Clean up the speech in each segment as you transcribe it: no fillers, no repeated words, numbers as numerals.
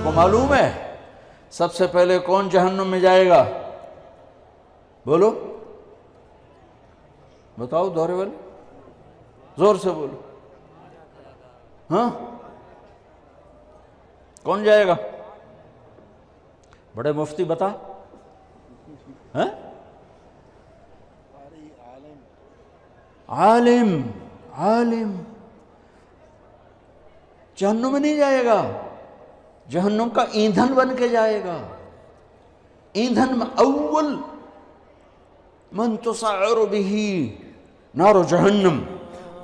کو معلوم ہے سب سے پہلے کون جہنم میں جائے گا؟ بولو، بتاؤ دورے والے، زور سے بولو، ہاں کون جائے گا؟ بڑے مفتی بتا، ہاں عالم، عالم جہنم میں نہیں جائے گا، جہنم کا ایندھن بن کے جائے گا۔ ایندھن میں اول من تسعر به نار جہنم،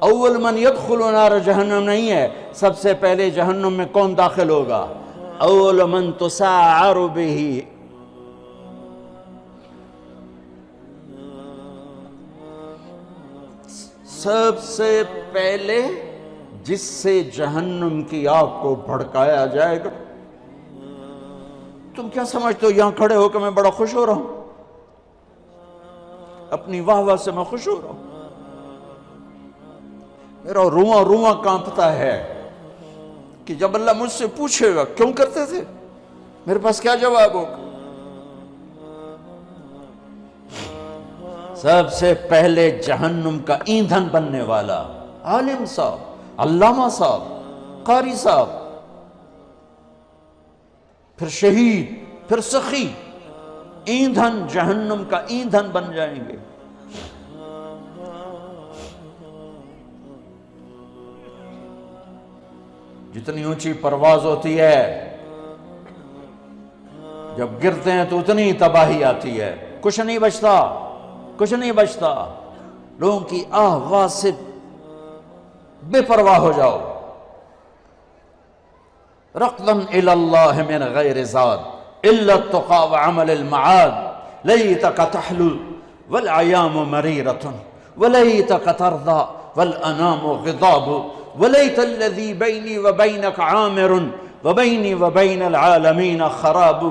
اول من يدخل نار جہنم نہیں ہے، سب سے پہلے جہنم میں کون داخل ہوگا؟ اول من تسعر به، سب سے پہلے جس سے جہنم کی آگ کو بھڑکایا جائے گا۔ تم کیا سمجھتے ہو یہاں کھڑے ہو کہ میں بڑا خوش ہو رہا ہوں؟ اپنی واہ واہ سے میں خوش ہو رہا ہوں، میرا رواں رواں کانپتا ہے کہ جب اللہ مجھ سے پوچھے گا کیوں کرتے تھے، میرے پاس کیا جواب ہوگا؟ سب سے پہلے جہنم کا ایندھن بننے والا عالم صاحب، علامہ صاحب، قاری صاحب، پھر شہید، پھر سخی، ایندھن جہنم کا ایندھن بن جائیں گے۔ جتنی اونچی پرواز ہوتی ہے جب گرتے ہیں تو اتنی تباہی آتی ہے، کچھ نہیں بچتا، کچھ نہیں بچتا، لوگوں کی آواز سے بے پرواہ ہو جاؤ۔ رقداً الی اللہ من غیر زاد الا التقى وعمل المعاد لیتک تحلو والایام مریرة ولیتک ترضى والانام غضاب ولیت الذی بینی وبینک عامر وبینی وبین العالمین خراب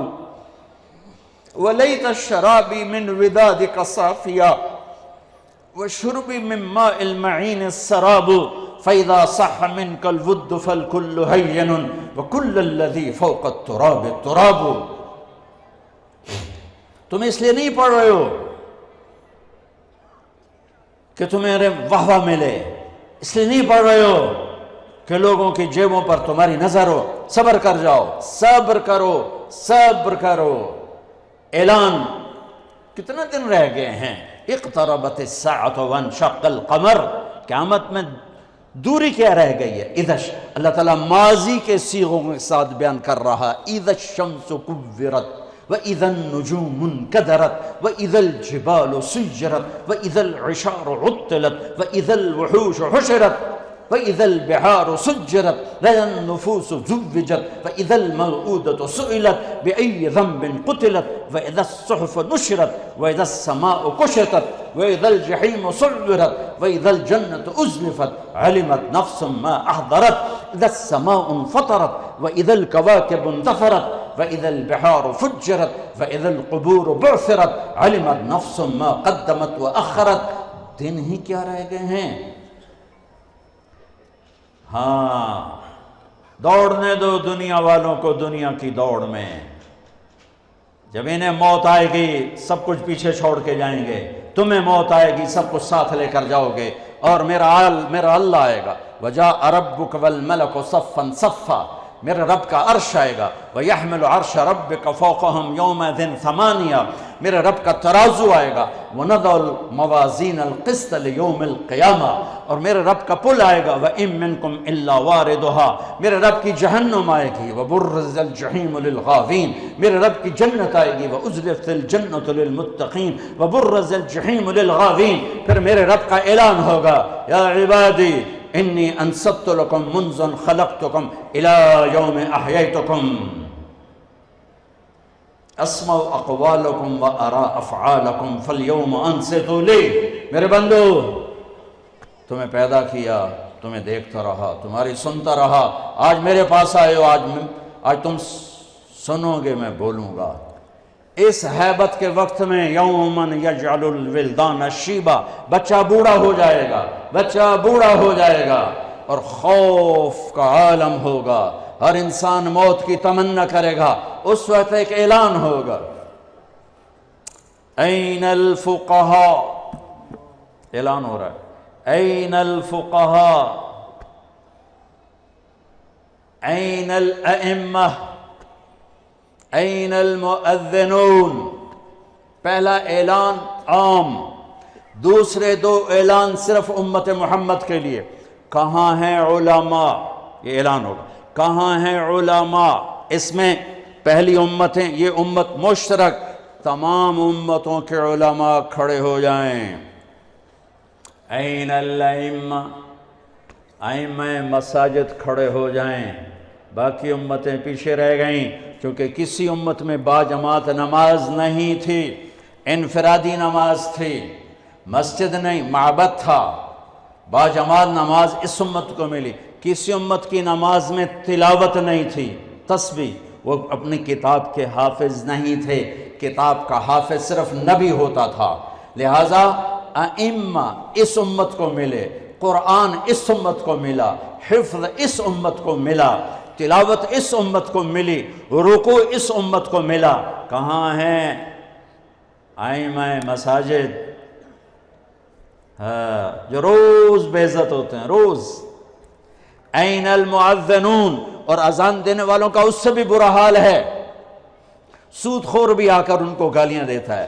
ولیت الشرابی من ودادک صافیا وشربی من ماء المعین السراب فَإِذَا صَحَّ مِنْكَ الْوُدُّ فَالْكُلُّ هَيِّنٌ وَكُلَّ الَّذِي فَوْقَ التُّرَابِ التُّرَابُ۔ تم اس لیے نہیں پڑھ رہے ہو کہ تمہیں واہ واہ ملے، اس لیے نہیں پڑھ رہے ہو کہ لوگوں کی جیبوں پر تمہاری نظر ہو۔ صبر کر جاؤ، صبر کرو، صبر کرو۔ اعلان کتنے دن رہ گئے ہیں؟ اقتربت الساعة وانشق القمر، قیامت میں دوری کیا رہ گئی ہے؟ اذا اللہ تعالیٰ ماضی کے صیغوں کے ساتھ بیان کر رہا، اذا الشمس کورت واذا النجوم انکدرت واذا الجبال سیرت واذا العشار عطلت واذا الوحوش حشرت واذا البحار سجرت واذا النفوس زوجت واذا الموءودة سئلت بأي ذنب قتلت واذا الصحف نشرت واذا السماء كشطت واذا الجحيم سعرت واذا الجنة أزلفت علمت نفس ما أحضرت اذا السماء انفطرت واذا الكواكب انتثرت واذا البحار فجرت واذا القبور بعثرت علمت نفس ما قدمت وأخرت۔ دن ہی کیا رہ گئے ہیں؟ ہاں دوڑنے دو دنیا والوں کو دنیا کی دوڑ میں، جب انہیں موت آئے گی سب کچھ پیچھے چھوڑ کے جائیں گے، تمہیں موت آئے گی سب کچھ ساتھ لے کر جاؤ گے، اور میرا اللہ آئے گا، وَجَاءَ رَبُّكَ وَالْمَلَكُ صَفًّا صَفًّا، میرے رب کا عرش آئے گا، وَيَحْمِلُ عَرْشَ رَبِّكَ فَوْقَهُمْ يَوْمَئِذٍ ثَمَانِيَةٌ، میرے رب کا ترازو آئے گا، وَنَضَعُ الْمَوَازِينَ الْقِسْطَ لِيَوْمِ الْقِيَامَةِ، اور میرے رب کا پل آئے گا، وَإِن مِّنكُمْ إِلَّا وَارِدُهَا، میرے رب کی جہنم آئے گی، وَبُرِّزَ الْجَحِيمُ لِلْغَاوِينَ، میرے رب کی جنت آئے گی، وَأُزْلِفَتِ الْجَنَّةُ لِلْمُتَّقِينَ وَبُرِّزَ الْجَحِيمُ لِلْغَاوِينَ۔ پھر میرے رب کا اعلان ہوگا، یا عبادی انی انصبت لکم منذ خلقتکم الی یوم احییتکم اسمع اقوالکم و ارا افعالکم فالیوم انصتوا لی۔ میرے بندو تمہیں پیدا کیا، تمہیں دیکھتا رہا، تمہاری سنتا رہا، آج میرے پاس آئے ہو، آج تم سنو گے، میں بولوں گا۔ اس حیبت کے وقت میں یومن یجعل الولدان شیبا، بچہ بوڑھا ہو جائے گا، بچہ بوڑھا ہو جائے گا، اور خوف کا عالم ہوگا، ہر انسان موت کی تمنا کرے گا، اس وقت ایک اعلان ہوگا، این الفقہاء، اعلان ہو رہا ہے، این الفقہاء، این الائمہ، این المؤذنون۔ پہلا اعلان عام، دوسرے دو اعلان صرف امت محمد کے لیے۔ کہاں ہیں علماء؟ یہ اعلان ہوگا، کہاں ہیں علماء؟ اس میں پہلی امتیں، یہ امت مشترک، تمام امتوں کے علماء کھڑے ہو جائیں۔ این الائمہ، ائمہ مساجد کھڑے ہو جائیں۔ باقی امتیں پیچھے رہ گئیں کیونکہ کسی امت میں باجماعت نماز نہیں تھی، انفرادی نماز تھی، مسجد نہیں معبد تھا۔ باجماعت نماز اس امت کو ملی، کسی امت کی نماز میں تلاوت نہیں تھی، تسبیح، وہ اپنی کتاب کے حافظ نہیں تھے، کتاب کا حافظ صرف نبی ہوتا تھا۔ لہٰذا ائمہ اس امت کو ملے، قرآن اس امت کو ملا، حفظ اس امت کو ملا، تلاوت اس امت کو ملی، رکوع اس امت کو ملا۔ کہاں ہیں ائمہ مساجد؟ جو روز بے عزت ہوتے ہیں، روز۔ این المؤذنون، اور اذان دینے والوں کا اس سے بھی برا حال ہے، سود خور بھی آ کر ان کو گالیاں دیتا ہے۔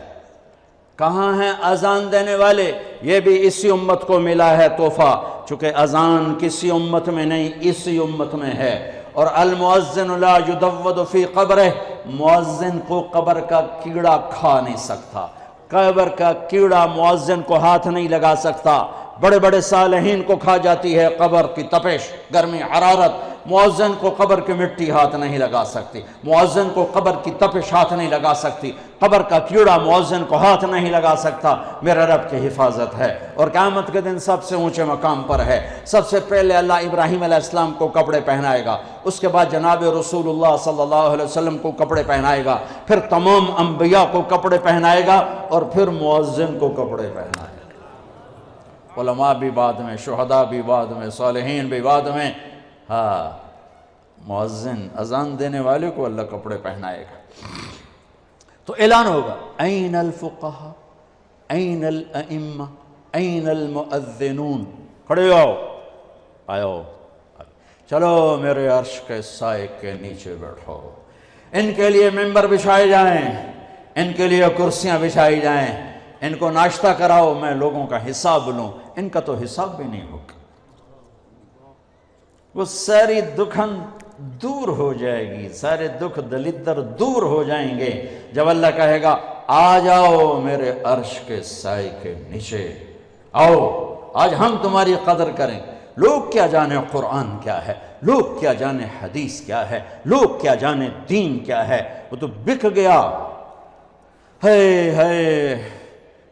کہاں ہیں اذان دینے والے؟ یہ بھی اسی امت کو ملا ہے تحفہ، چونکہ اذان کسی امت میں نہیں، اسی امت میں ہے۔ اور المؤذن لا یدود فی قبرہ، مؤذن کو قبر کا کیڑا کھا نہیں سکتا، قبر کا کیڑا مؤذن کو ہاتھ نہیں لگا سکتا۔ بڑے بڑے صالحین کو کھا جاتی ہے قبر کی تپش، گرمی، حرارت، مؤذن کو قبر کی مٹی ہاتھ نہیں لگا سکتی، مؤذن کو قبر کی تپش ہاتھ نہیں لگا سکتی، قبر کا کیڑا مؤذن کو ہاتھ نہیں لگا سکتا۔ میرے رب کی حفاظت ہے، اور قیامت کے دن سب سے اونچے مقام پر ہے۔ سب سے پہلے اللہ ابراہیم علیہ السلام کو کپڑے پہنائے گا، اس کے بعد جناب رسول اللہ صلی اللہ علیہ وسلم کو کپڑے پہنائے گا، پھر تمام انبیاء کو کپڑے پہنائے گا، اور پھر مؤذن کو کپڑے پہنائے گا۔ علماء بھی بعد میں، شہداء بھی بعد میں، صالحین بھی بعد میں۔ ہاں، مؤذن اذان دینے والے کو اللہ کپڑے پہنائے گا۔ تو اعلان ہوگا، این الفقہاء، این الائمہ، این المؤذنون، کھڑے آؤ، آؤ، چلو میرے عرش کے سائے کے نیچے بیٹھو۔ ان کے لیے ممبر بچھائے جائیں، ان کے لیے کرسیاں بچھائی جائیں، ان کو ناشتہ کراؤ، میں لوگوں کا حساب لوں۔ ان کا تو حساب بھی نہیں ہوگا، وہ ساری دکھن دور ہو جائے گی، سارے دکھ دلدر دور ہو جائیں گے جب اللہ کہے گا آ جاؤ میرے عرش کے سائے کے نیچے، آؤ آج ہم تمہاری قدر کریں۔ لوگ کیا جانے قرآن کیا ہے، لوگ کیا جانے حدیث کیا ہے، لوگ کیا جانے دین کیا ہے، وہ تو بک گیا۔ ہے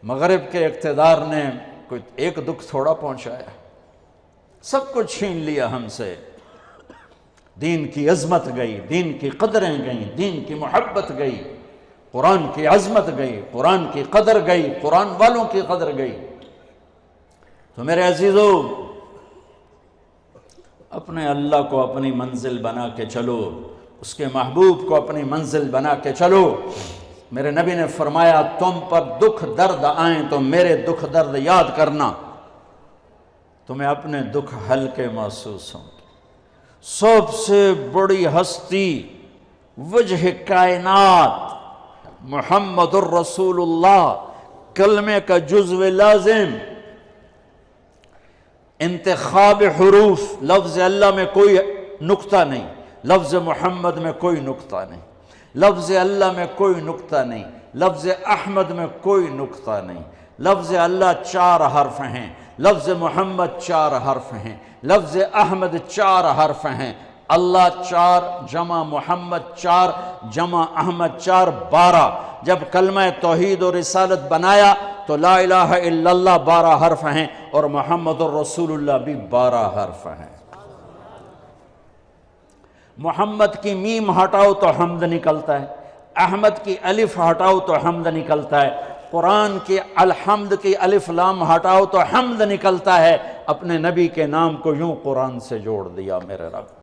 مغرب کے اقتدار نے کوئی ایک دکھ تھوڑا پہنچایا، سب کچھ چھین لیا ہم سے۔ دین کی عظمت گئی، دین کی قدریں گئیں، دین کی محبت گئی، قرآن کی عظمت گئی، قرآن کی قدر گئی، قرآن والوں کی قدر گئی۔ تو میرے عزیزو، اپنے اللہ کو اپنی منزل بنا کے چلو، اس کے محبوب کو اپنی منزل بنا کے چلو۔ میرے نبی نے فرمایا تم پر دکھ درد آئیں تو میرے دکھ درد یاد کرنا، تمہیں اپنے دکھ ہلکے محسوس ہوں۔ سب سے بڑی ہستی وجہ کائنات محمد الرسول اللہ، کلمے کا جزو لازم، انتخاب حروف، لفظ اللہ میں کوئی نقطہ نہیں، لفظ محمد میں کوئی نقطہ نہیں، لفظ اللہ میں کوئی نقطہ نہیں، لفظ احمد میں کوئی نقطہ نہیں۔ لفظ اللہ 4 حرف ہیں، لفظ محمد 4 حرف ہیں، لفظ احمد 4 حرف ہیں۔ اللہ 4 جمع محمد 4 جمع احمد 4 12۔ جب کلمہ توحید و رسالت بنایا تو لا الہ الا اللہ 12 حرف ہیں، اور محمد الرسول اللہ بھی 12 حرف ہیں۔ محمد کی میم ہٹاؤ تو حمد نکلتا ہے، احمد کی الف ہٹاؤ تو حمد نکلتا ہے، قرآن کی الحمد کی الف لام ہٹاؤ تو حمد نکلتا ہے۔ اپنے نبی کے نام کو یوں قرآن سے جوڑ دیا میرے رب۔